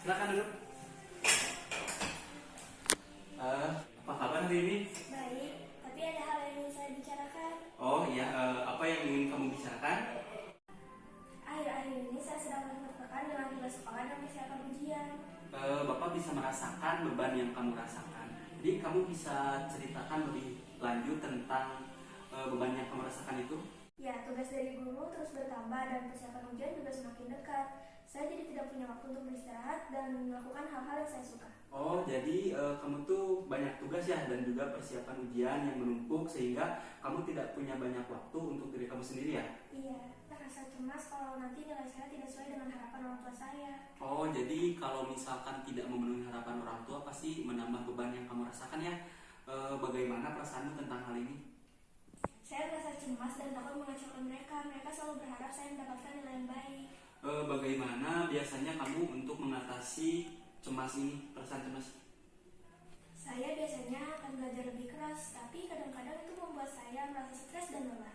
Silakan duduk. Apa kabar hari ini? Baik, tapi ada hal yang ingin saya bicarakan. Oh iya, apa yang ingin kamu bicarakan? Akhir-akhir ini saya sedang tertekan dengan tugas sekolah dan persiapan ujian. Bapak bisa merasakan beban yang kamu rasakan. Jadi kamu bisa ceritakan lebih lanjut tentang beban yang kamu rasakan itu? Ya, tugas dari guru terus bertambah dan persiapan ujian juga semakin dekat. Saya jadi tidak punya waktu untuk beristirahat dan melakukan hal-hal yang saya suka. Oh, jadi kamu tuh banyak tugas ya dan juga persiapan ujian yang menumpuk sehingga kamu tidak punya banyak waktu untuk diri kamu sendiri ya? Iya, rasa cemas kalau nanti nilai saya tidak sesuai dengan harapan orang tua saya. Oh, jadi kalau misalkan tidak memenuhi harapan orang tua pasti menambah beban yang kamu rasakan ya? Bagaimana perasaanmu tentang hal ini? Saya merasa cemas dan takut mengecewakan mereka. Mereka selalu berharap saya mendapatkan nilai yang baik. Bagaimana biasanya kamu untuk mengatasi cemas ini, perasaan cemas? Saya biasanya akan belajar lebih keras, tapi kadang-kadang itu membuat saya merasa stres dan lelah.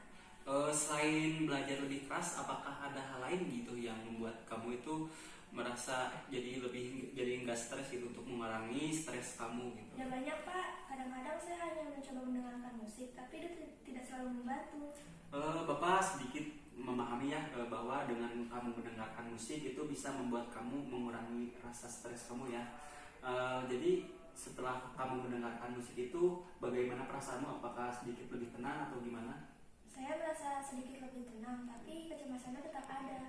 Selain belajar lebih keras, apakah ada hal lain gitu yang membuat kamu itu merasa jadi enggak stres gitu untuk mengurangi stres kamu gitu? Tidak banyak Pak, kadang-kadang saya hanya mencoba mendengarkan musik, tapi itu tidak selalu membantu. Bapak sedikit memahami ya bahwa dengan kamu mendengarkan musik itu bisa membuat kamu mengurangi rasa stres kamu ya. Jadi setelah kamu mendengarkan musik itu bagaimana perasaanmu? Apakah sedikit lebih tenang atau gimana? Saya merasa sedikit lebih tenang, tapi kecemasannya tetap ada.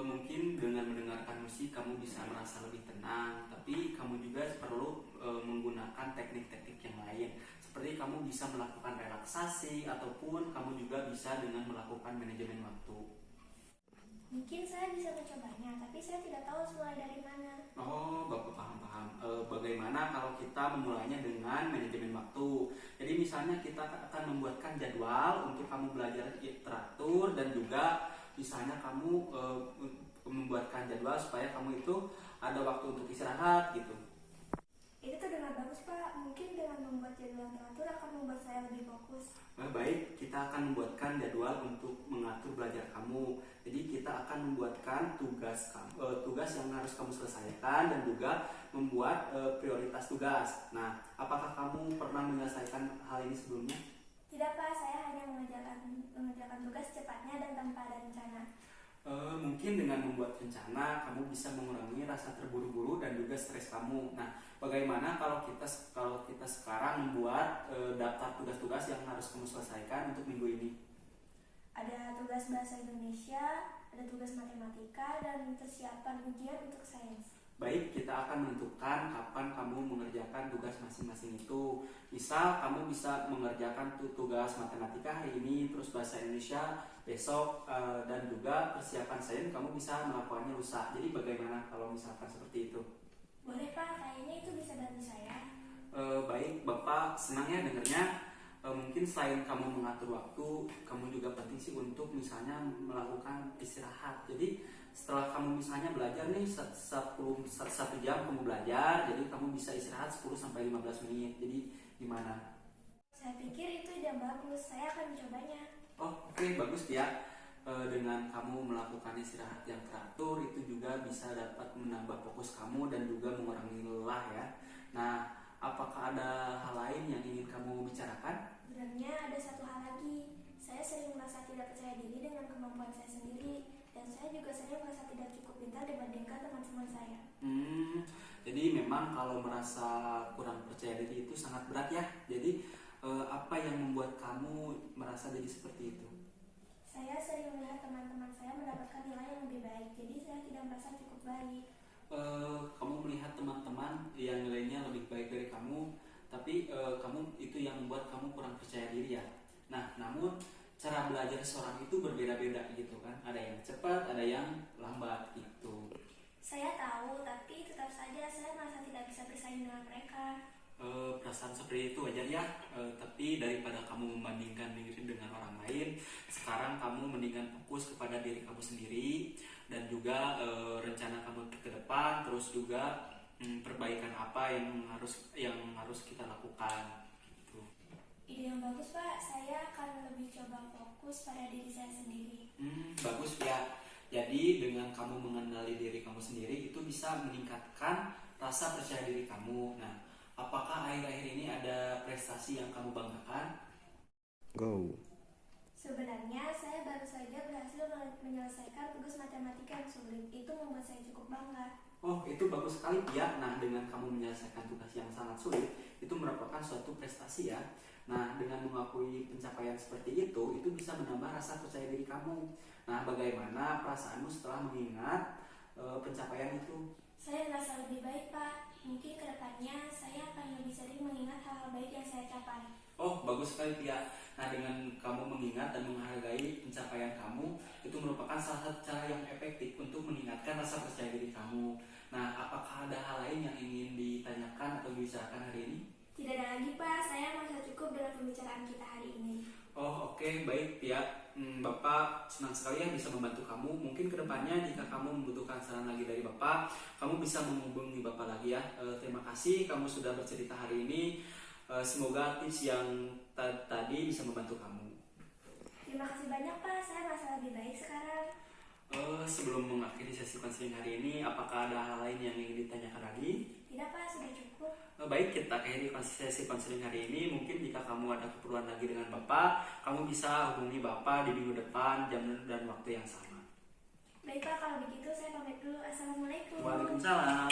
Mungkin dengan mendengarkan musik kamu bisa merasa lebih tenang, tapi kamu juga perlu menggunakan teknik-teknik yang lain. Seperti kamu bisa melakukan relaksasi ataupun kamu juga bisa dengan melakukan manajemen waktu. Mungkin saya bisa mencobanya, tapi saya tidak tahu harus mulai dari mana. Oh, Bapak paham-paham. Bagaimana kalau kita memulainya dengan manajemen waktu? Jadi misalnya kita akan membuatkan jadwal untuk kamu belajar teratur dan juga misalnya kamu membuatkan jadwal supaya kamu itu ada waktu untuk istirahat gitu. Itu terdengar bagus Pak, mungkin dengan membuat jadwal yang teratur akan membuat saya lebih fokus. Baik, kita akan membuatkan jadwal untuk mengatur belajar kamu. Jadi kita akan membuatkan tugas yang harus kamu selesaikan dan juga membuat prioritas tugas. Nah, apakah kamu pernah menyelesaikan hal ini sebelumnya? Tidak Pak, saya hanya mengerjakan tugas cepatnya dan tanpa ada rencana. Mungkin dengan membuat rencana kamu bisa mengurangi rasa terburu-buru dan juga stres kamu. Nah, bagaimana kalau kita sekarang membuat daftar tugas-tugas yang harus kamu selesaikan untuk minggu ini? Ada tugas bahasa Indonesia, ada tugas matematika, dan persiapan ujian untuk sains. Baik, kita akan menentukan kapan kamu mengerjakan tugas masing-masing itu. Misal kamu bisa mengerjakan tugas matematika hari ini, terus bahasa Indonesia besok, dan juga persiapan sains kamu bisa melakukannya lusa. Jadi bagaimana kalau misalkan seperti itu? Boleh Pak, kayaknya itu bisa bantu saya. Baik, Bapak senang ya dengarnya. Mungkin selain kamu mengatur waktu, kamu juga penting sih untuk misalnya melakukan istirahat. Jadi setelah kamu misalnya belajar nih 1 jam kamu belajar, jadi kamu bisa istirahat 10-15 menit. Jadi gimana? Saya pikir itu ide bagus, saya akan mencobanya. Oh, oke, bagus ya. Dengan kamu melakukan istirahat yang teratur itu juga bisa dapat menambah fokus kamu dan juga mengurangi lelah ya. Nah, apakah ada hal lain yang ingin kamu bicarakan? Sebenarnya ada satu hal lagi, saya sering merasa tidak percaya diri dengan kemampuan saya sendiri, dan saya juga sering merasa tidak cukup pintar dibandingkan teman-teman saya. Jadi memang kalau merasa kurang percaya diri itu sangat berat ya. Jadi apa yang membuat kamu merasa jadi seperti itu? Saya sering melihat teman-teman saya mendapatkan nilai yang lebih baik, jadi saya tidak merasa cukup baik. Kamu melihat teman-teman yang nilainya lebih baik dari kamu, tapi kamu itu yang membuat kamu kurang percaya diri ya. Nah, namun cara belajar seorang itu berbeda-beda gitu kan. Ada yang cepat, ada yang lambat gitu. Saya tahu, tapi tetap saja saya merasa tidak bisa bersaing dengan mereka. Perasaan seperti itu wajar ya. Tapi daripada kamu membandingkan diri dengan orang lain, sekarang kamu mendingan fokus kepada diri kamu sendiri dan juga rencana kamu ke depan, terus juga perbaikan apa yang harus kita lakukan gitu. Ide yang bagus Pak, saya akan lebih coba fokus pada diri saya sendiri. Bagus ya. Jadi Jadi dengan kamu mengenali diri kamu sendiri itu bisa meningkatkan rasa percaya diri kamu. Nah, apakah akhir-akhir ini ada prestasi yang kamu banggakan? Go. Sebenarnya saya baru saja berhasil menyelesaikan tugas matematika yang sulit. Itu membuat saya cukup bangga. Oh, itu bagus sekali ya. Nah, dengan kamu menyelesaikan tugas yang sangat sulit, itu merupakan suatu prestasi ya. Nah, dengan mengakui pencapaian seperti itu bisa menambah rasa percaya diri kamu. Nah, bagaimana perasaanmu setelah mengingat pencapaian itu? Saya merasa lebih baik, Pak. Mungkin kedepannya saya akan lebih sering mengingat hal-hal baik yang saya capai. Oh, bagus sekali Tia. Nah, dengan kamu mengingat dan menghargai pencapaian kamu, itu merupakan salah satu cara yang efektif untuk meningkatkan rasa percaya diri kamu. Nah, apakah ada hal lain yang ingin ditanyakan atau dibicarakan hari ini? Tidak ada lagi, Pak. Saya merasa cukup dengan pembicaraan kita hari ini. Oh, oke, baik Tia. Bapak senang sekali ya bisa membantu kamu. Mungkin kedepannya jika kamu membutuhkan saran lagi dari Bapak, kamu bisa menghubungi Bapak lagi ya. Terima kasih kamu sudah bercerita hari ini. Semoga tips yang tadi bisa membantu kamu. Terima kasih banyak, Pak. Saya merasa lebih baik sekarang. Sebelum mengakhiri sesi konseling hari ini, apakah ada hal lain yang ingin ditanyakan lagi? Tidak, Pak. Sudah cukup. Baik, kita akhiri sesi konseling hari ini. Mungkin jika kamu ada keperluan lagi dengan Bapak, kamu bisa hubungi Bapak di minggu depan, jam dan waktu yang sama. Baik, Pak. Kalau begitu saya pamit dulu. Assalamualaikum. Waalaikumsalam.